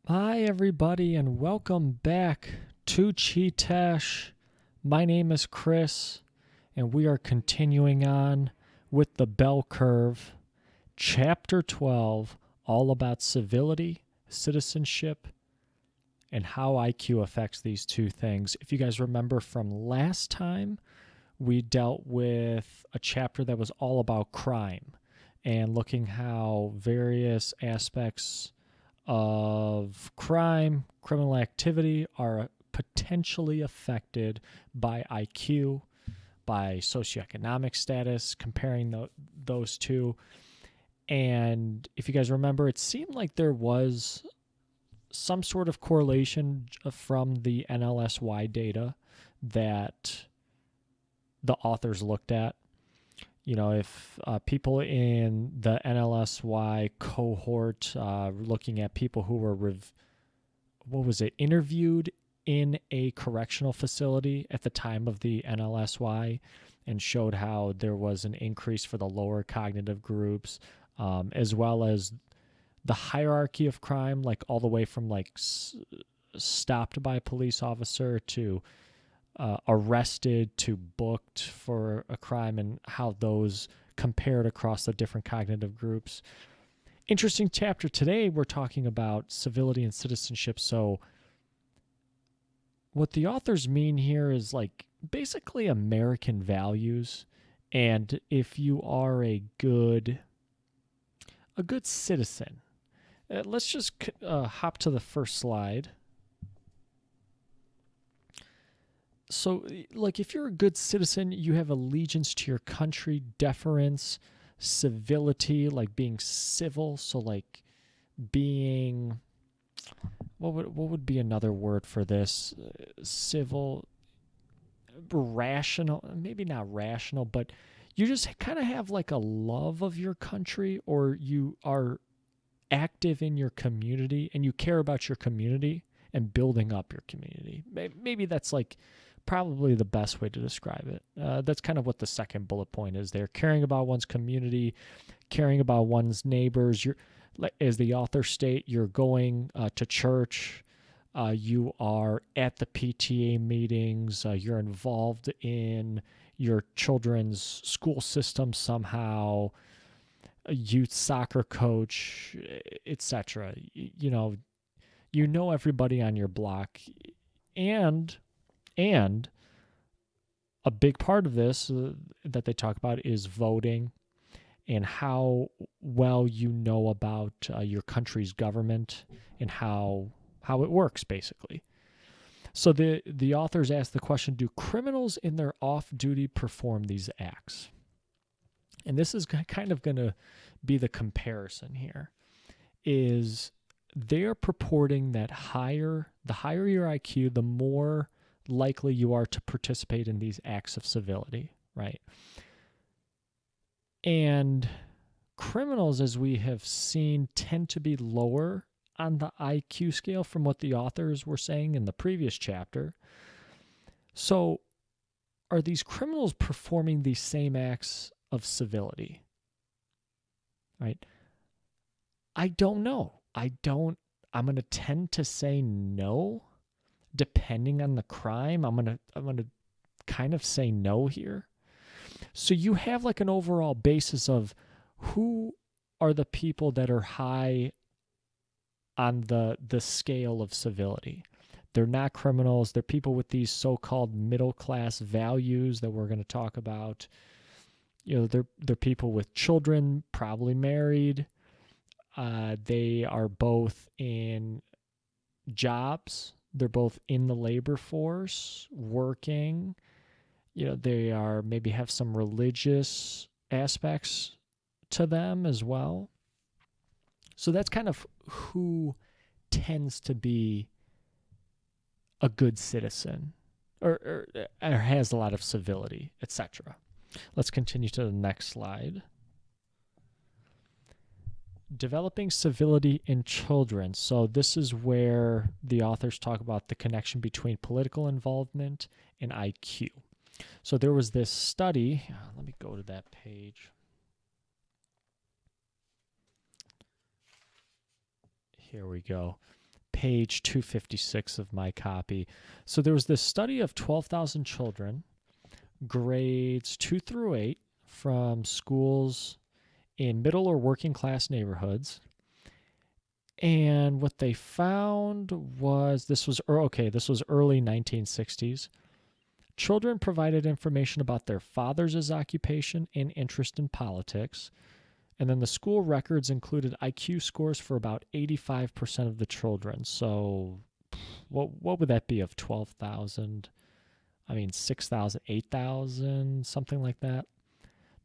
Hi, everybody, and welcome back to Chee-Tash. My name is Chris, and we are continuing on with the bell curve, Chapter 12, all about civility, citizenship, and how IQ affects these two things. If you guys remember from last time, we dealt with a chapter that was all about crime and looking how various aspects of crime, criminal activity are potentially affected by IQ, by socioeconomic status, comparing those two. And if you guys remember, it seemed like there was some sort of correlation from the NLSY data that the authors looked at. You know, if people in the NLSY cohort, looking at people who were, interviewed in a correctional facility at the time of the NLSY, and showed how there was an increase for the lower cognitive groups, as well as the hierarchy of crime, like all the way from stopped by a police officer to arrested to booked for a crime, and how those compared across the different cognitive groups. Interesting chapter. Today we're talking about civility and citizenship. So what the authors mean here is basically American values, and if you are a good citizen. Let's just hop to the first slide. So, if you're a good citizen, you have allegiance to your country, deference, civility, like being civil. So, being, what would be another word for this? Civil, rational, maybe not rational, but you just kind of have a love of your country, or you are active in your community and you care about your community and building up your community. Maybe that's probably the best way to describe it. That's kind of what the second bullet point is there. Caring about one's community, caring about one's neighbors. You're, as the author state, you're going to church. You are at the PTA meetings. You're involved in your children's school system somehow. A youth soccer coach, etc. You know everybody on your block, and a big part of this that they talk about is voting and how well you know about your country's government and how it works, basically. So the authors ask the question, do criminals in their off-duty perform these acts? And this is kind of going to be the comparison here, is they're purporting that the higher your IQ, the more likely you are to participate in these acts of civility, right? And criminals, as we have seen, tend to be lower on the IQ scale from what the authors were saying in the previous chapter. So are these criminals performing these same acts of civility? Right? I don't know. I'm going to tend to say no. Depending on the crime, I'm going to kind of say no here. So you have an overall basis of who are the people that are high on the scale of civility. They're not criminals. They're people with these so-called middle-class values that we're going to talk about. They're people with children, probably married. They are both in jobs. They're both in the labor force, working. They are maybe have some religious aspects to them as well. So that's kind of who tends to be a good citizen or has a lot of civility, etc. Let's continue to the next slide. Developing civility in children. So this is where the authors talk about the connection between political involvement and IQ. So there was this study. Let me go to that page. Here we go. page 256 of my copy. So there was this study of 12,000 children, grades 2 through 8, from schools in middle or working class neighborhoods. And what they found was this was early 1960s. Children provided information about their father's occupation and interest in politics. And then the school records included IQ scores for about 85% of the children. So what would that be of 12,000? I mean, 6,000, 8,000, something like that.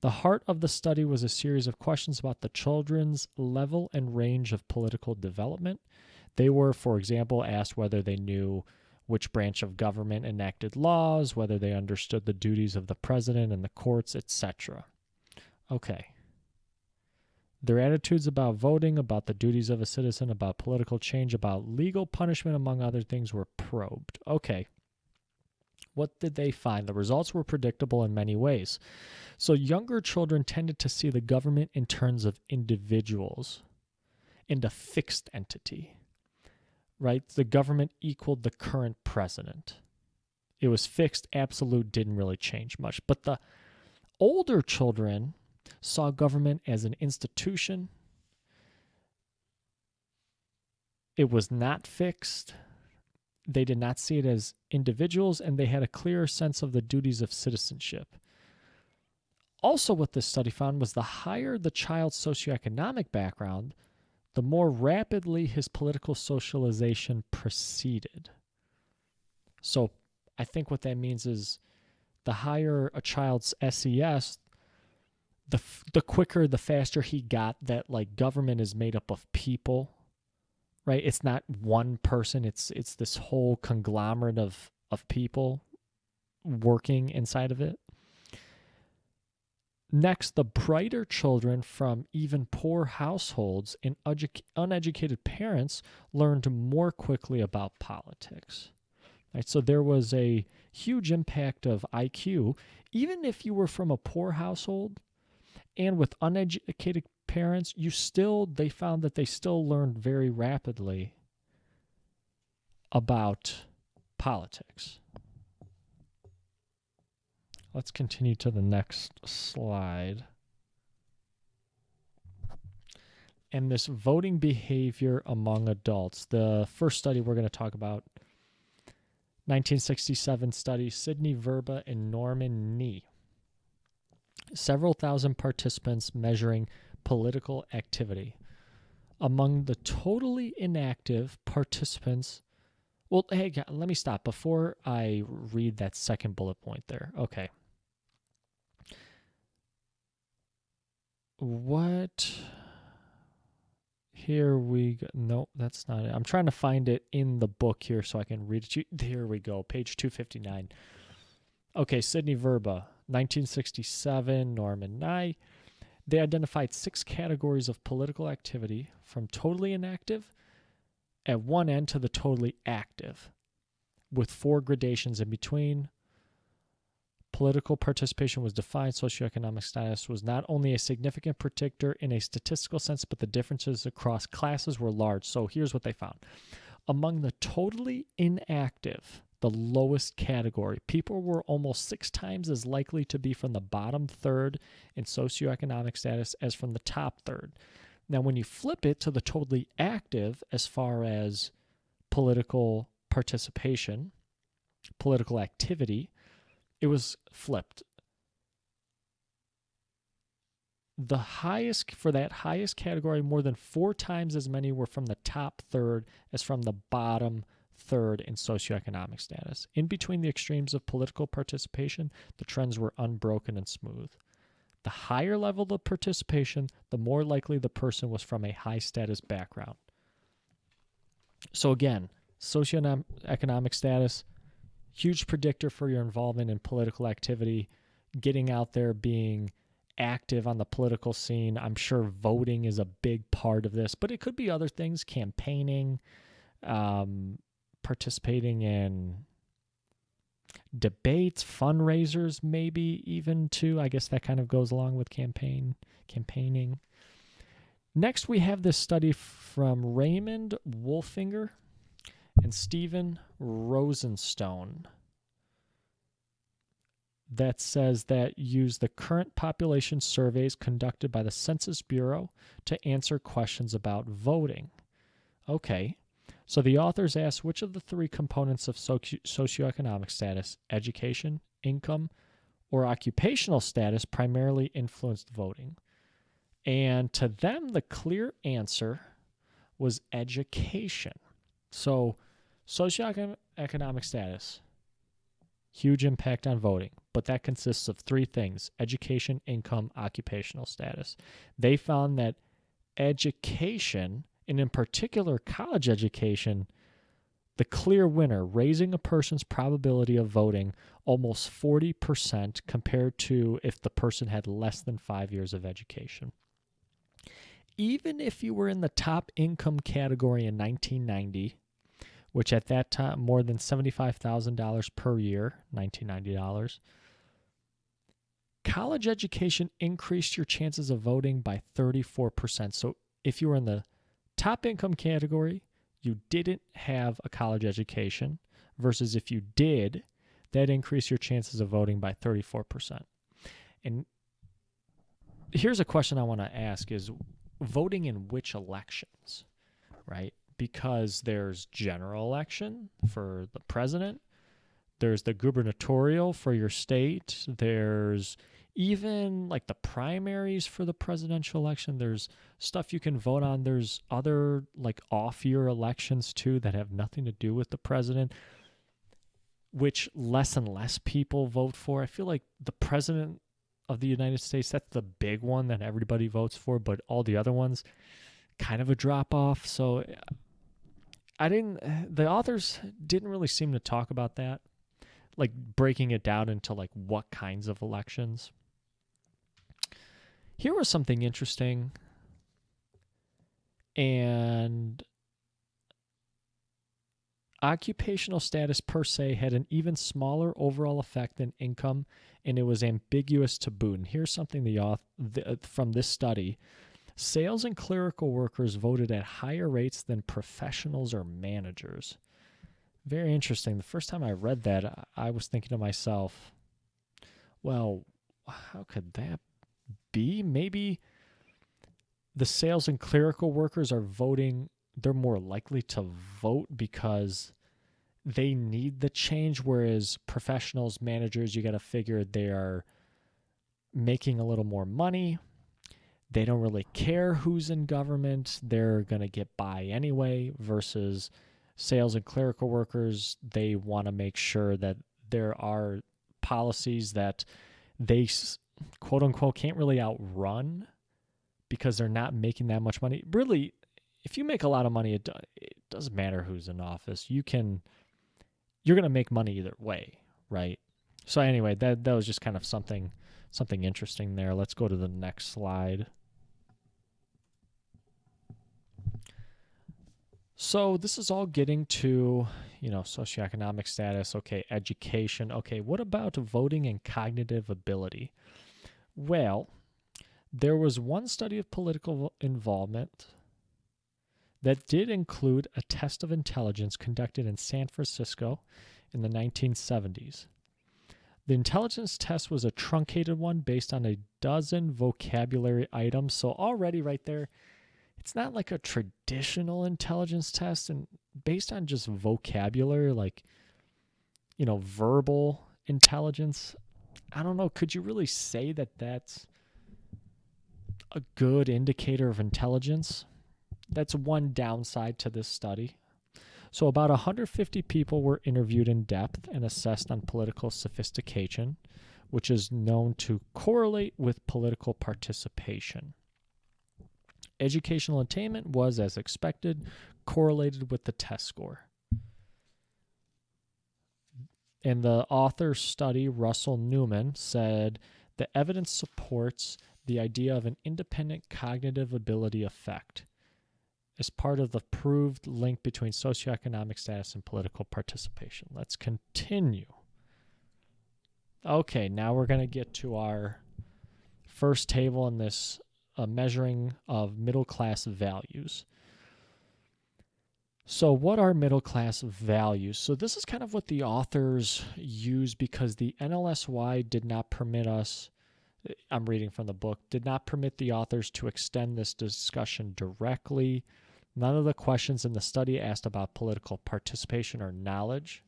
The heart of the study was a series of questions about the children's level and range of political development. They were, for example, asked whether they knew which branch of government enacted laws, whether they understood the duties of the president and the courts, etc. Okay. Their attitudes about voting, about the duties of a citizen, about political change, about legal punishment, among other things, were probed. Okay. What did they find? The results were predictable in many ways. So younger children tended to see the government in terms of individuals and a fixed entity, right? The government equaled the current president. It was fixed, absolute, didn't really change much. But the older children saw government as an institution. It was not fixed. They did not see it as individuals, and they had a clearer sense of the duties of citizenship. Also, what this study found was the higher the child's socioeconomic background, the more rapidly his political socialization proceeded. So I think what that means is the higher a child's SES, the quicker, the faster he got that, like, government is made up of people, right? It's not one person. It's this whole conglomerate of people working inside of it. Next, the brighter children from even poor households and uneducated parents learned more quickly about politics. Right? So there was a huge impact of IQ. Even if you were from a poor household and with uneducated parents, they found that they still learned very rapidly about politics. Let's continue to the next slide. And this voting behavior among adults. The first study we're going to talk about, 1967 study, Sidney Verba and Norman Nee. Several thousand participants measuring political activity. Among the totally inactive participants, well, hey, let me stop before I read that second bullet point there. Okay. What? Here we go. No, that's not it. I'm trying to find it in the book here so I can read it. Here we go. Page 259. Okay, Sidney Verba, 1967, Norman Nye. They identified 6 categories of political activity, from totally inactive at one end to the totally active, with 4 gradations in between. Political participation was defined. Socioeconomic status was not only a significant predictor in a statistical sense, but the differences across classes were large. So here's what they found. Among the totally inactive, the lowest category, people were almost 6 times as likely to be from the bottom third in socioeconomic status as from the top third. Now, when you flip it to the totally active as far as political participation, political activity, it was flipped. The highest, for that highest category, more than 4 times as many were from the top third as from the bottom third in socioeconomic status. In between the extremes of political participation, the trends were unbroken and smooth. The higher level of participation, the more likely the person was from a high status background. So again, socioeconomic status, huge predictor for your involvement in political activity, getting out there, being active on the political scene. I'm sure voting is a big part of this, but it could be other things, campaigning, participating in debates, fundraisers, maybe even too. I guess that kind of goes along with campaigning. Next, we have this study from Raymond Wolfinger and Stephen Rosenstone that says that use the current population surveys conducted by the Census Bureau to answer questions about voting. Okay, so the authors asked which of the three components of socioeconomic status, education, income, or occupational status, primarily influenced voting. And to them, the clear answer was education. So socioeconomic status, huge impact on voting, but that consists of three things: education, income, occupational status. They found that education, and in particular college education, the clear winner, raising a person's probability of voting almost 40% compared to if the person had less than 5 years of education. Even if you were in the top income category in 1990, which at that time, more than $75,000 per year, $1990, college education increased your chances of voting by 34%. So if you were in the top income category, you didn't have a college education, versus if you did, that increased your chances of voting by 34%. And here's a question I want to ask is, voting in which elections, right? Because there's general election for the president, there's the gubernatorial for your state, there's even like the primaries for the presidential election, there's stuff you can vote on, there's other like off-year elections too that have nothing to do with the president, which less and less people vote for. I feel like the president of the United States, that's the big one that everybody votes for, but all the other ones kind of a drop off. So the authors didn't really seem to talk about that, like breaking it down into like what kinds of elections. Here was something interesting, and occupational status per se had an even smaller overall effect than income, and it was ambiguous to boot. And here's something from this study. Sales and clerical workers voted at higher rates than professionals or managers. Very interesting. The first time I read that, I was thinking to myself, well, how could that be? Maybe the sales and clerical workers are voting, they're more likely to vote because they need the change, whereas professionals, managers, you got to figure they are making a little more money. They don't really care who's in government. They're going to get by anyway, versus sales and clerical workers, they want to make sure that there are policies that they, quote unquote, can't really outrun because they're not making that much money. Really, if you make a lot of money, it doesn't matter who's in office. You're going to make money either way, right? So anyway, that was just kind of something interesting there. Let's go to the next slide. So this is all getting to, socioeconomic status, okay, education. Okay, what about voting and cognitive ability? Well, there was one study of political involvement that did include a test of intelligence conducted in San Francisco in the 1970s. The intelligence test was a truncated one based on a dozen vocabulary items. So already right there, it's not like a traditional intelligence test, and based on just vocabulary, like, verbal intelligence. I don't know. Could you really say that that's a good indicator of intelligence? That's one downside to this study. So about 150 people were interviewed in depth and assessed on political sophistication, which is known to correlate with political participation. Educational attainment was, as expected, correlated with the test score. And the author's study, Russell Newman, said the evidence supports the idea of an independent cognitive ability effect as part of the proved link between socioeconomic status and political participation. Let's continue. Okay, now we're going to get to our first table in this measuring of middle class values. So, what are middle class values? So, this is kind of what the authors use because the NLSY did not permit us, I'm reading from the book, did not permit the authors to extend this discussion directly. None of the questions in the study asked about political participation or knowledge.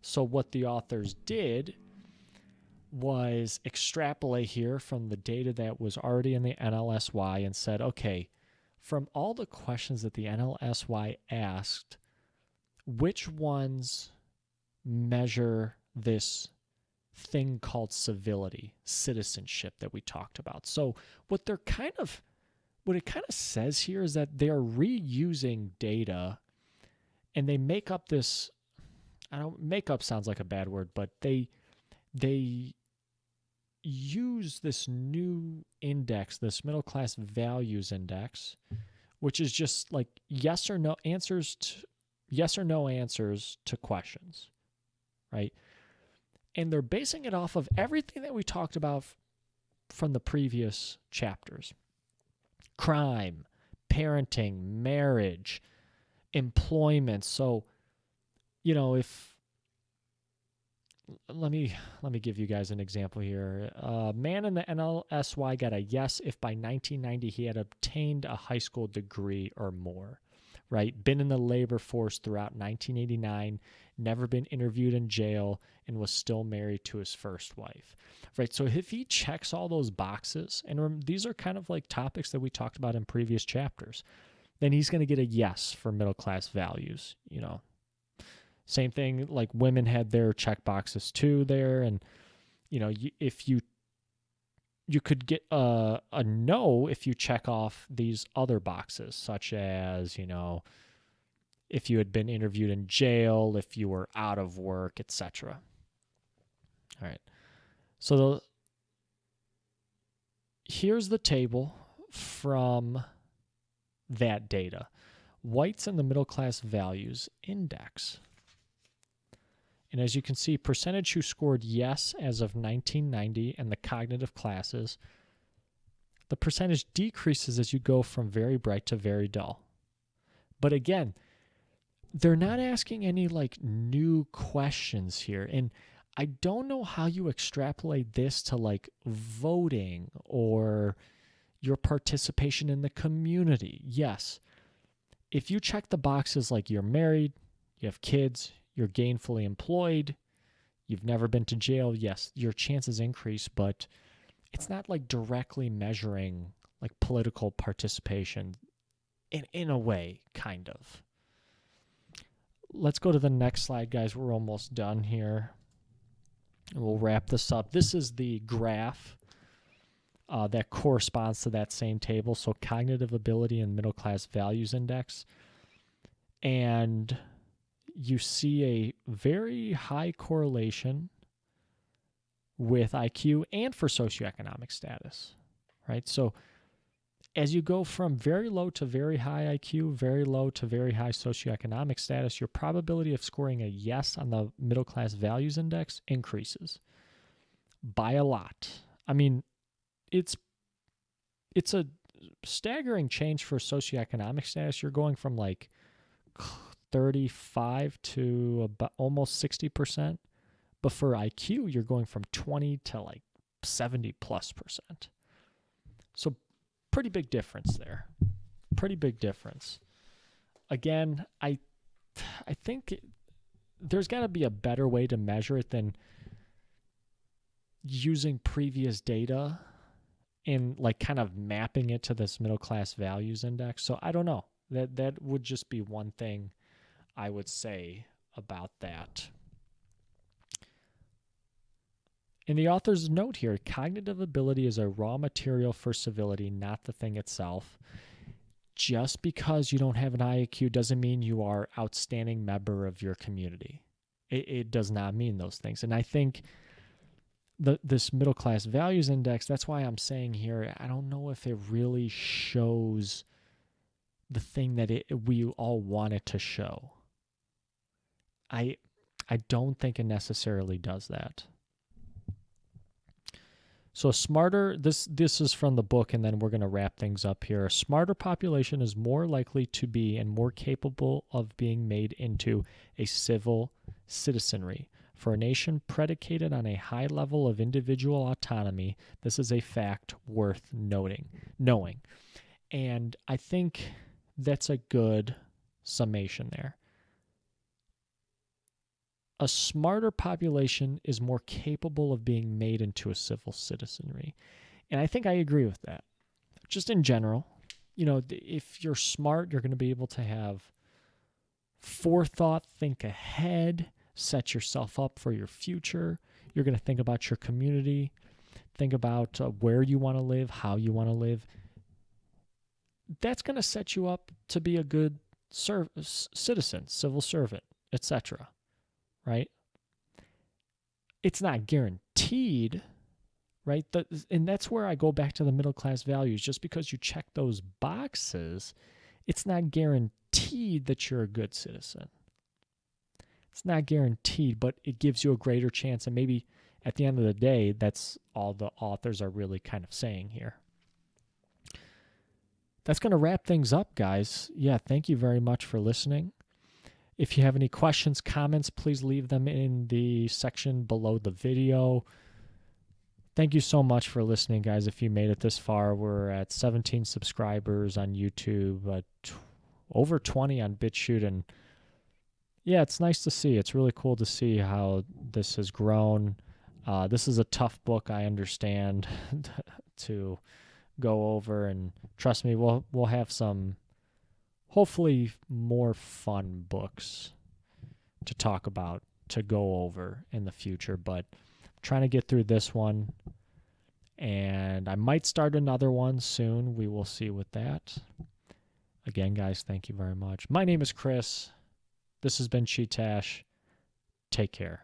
So, what the authors did was extrapolate here from the data that was already in the NLSY and said, okay, from all the questions that the NLSY asked, which ones measure this thing called civility, citizenship that we talked about? So what it kind of says here is that they're reusing data and they make up this, I don't, make up sounds like a bad word, but they use this new index, this middle class values index, which is just like yes or no answers to questions, right? And they're basing it off of everything that we talked about from the previous chapters. Crime, parenting, marriage, employment. So, if let me give you guys an example here. A man in the NLSY got a yes if by 1990 he had obtained a high school degree or more, right? Been in the labor force throughout 1989, never been interviewed in jail, and was still married to his first wife, right? So if he checks all those boxes, and these are kind of like topics that we talked about in previous chapters, then he's going to get a yes for middle class values, Same thing, like women had their check boxes too there. And, if you could get a no if you check off these other boxes, such as, if you had been interviewed in jail, if you were out of work, etc. All right. So here's the table from that data. Whites in the middle class values index. And as you can see, percentage who scored yes as of 1990 and the cognitive classes, the percentage decreases as you go from very bright to very dull. But again, they're not asking any like new questions here. And I don't know how you extrapolate this to like voting or your participation in the community. Yes, if you check the boxes like you're married, you have kids, you're gainfully employed, you've never been to jail, yes, your chances increase, but it's not like directly measuring like political participation in a way, kind of. Let's go to the next slide, guys. We're almost done here. And we'll wrap this up. This is the graph that corresponds to that same table. So cognitive ability and middle class values index. And you see a very high correlation with IQ and for socioeconomic status, right? So as you go from very low to very high IQ, very low to very high socioeconomic status, your probability of scoring a yes on the middle class values index increases by a lot. I mean, it's a staggering change for socioeconomic status. You're going from like 35 to about almost 60%. But for IQ, you're going from 20 to like 70+%. So pretty big difference there. Pretty big difference. Again, I think there's got to be a better way to measure it than using previous data and like kind of mapping it to this middle class values index. So I don't know. That would just be one thing I would say about that. In the author's note here, cognitive ability is a raw material for civility, not the thing itself. Just because you don't have an IQ doesn't mean you are an outstanding member of your community. It does not mean those things. And I think this middle class values index, that's why I'm saying here, I don't know if it really shows the thing that we all want it to show. I don't think it necessarily does that. So a smarter, this is from the book, and then we're going to wrap things up here. A smarter population is more likely to be and more capable of being made into a civil citizenry. For a nation predicated on a high level of individual autonomy, this is a fact worth knowing. And I think that's a good summation there. A smarter population is more capable of being made into a civil citizenry. And I think I agree with that. Just in general, if you're smart, you're going to be able to have forethought, think ahead, set yourself up for your future. You're going to think about your community, think about where you want to live, how you want to live. That's going to set you up to be a good citizen, civil servant, etc. Right? It's not guaranteed, right? And that's where I go back to the middle class values. Just because you check those boxes, it's not guaranteed that you're a good citizen. It's not guaranteed, but it gives you a greater chance. And maybe at the end of the day, that's all the authors are really kind of saying here. That's going to wrap things up, guys. Yeah, thank you very much for listening. If you have any questions, comments, please leave them in the section below the video. Thank you so much for listening, guys. If you made it this far, we're at 17 subscribers on YouTube, over 20 on BitChute, and yeah, it's nice to see. It's really cool to see how this has grown. This is a tough book, I understand, to go over, and trust me, we'll have some hopefully more fun books to talk about, to go over in the future, but I'm trying to get through this one, and I might start another one soon. We will see with that. Again, guys, thank you very much. My name is Chris. This has been Chee-Tash. Take care.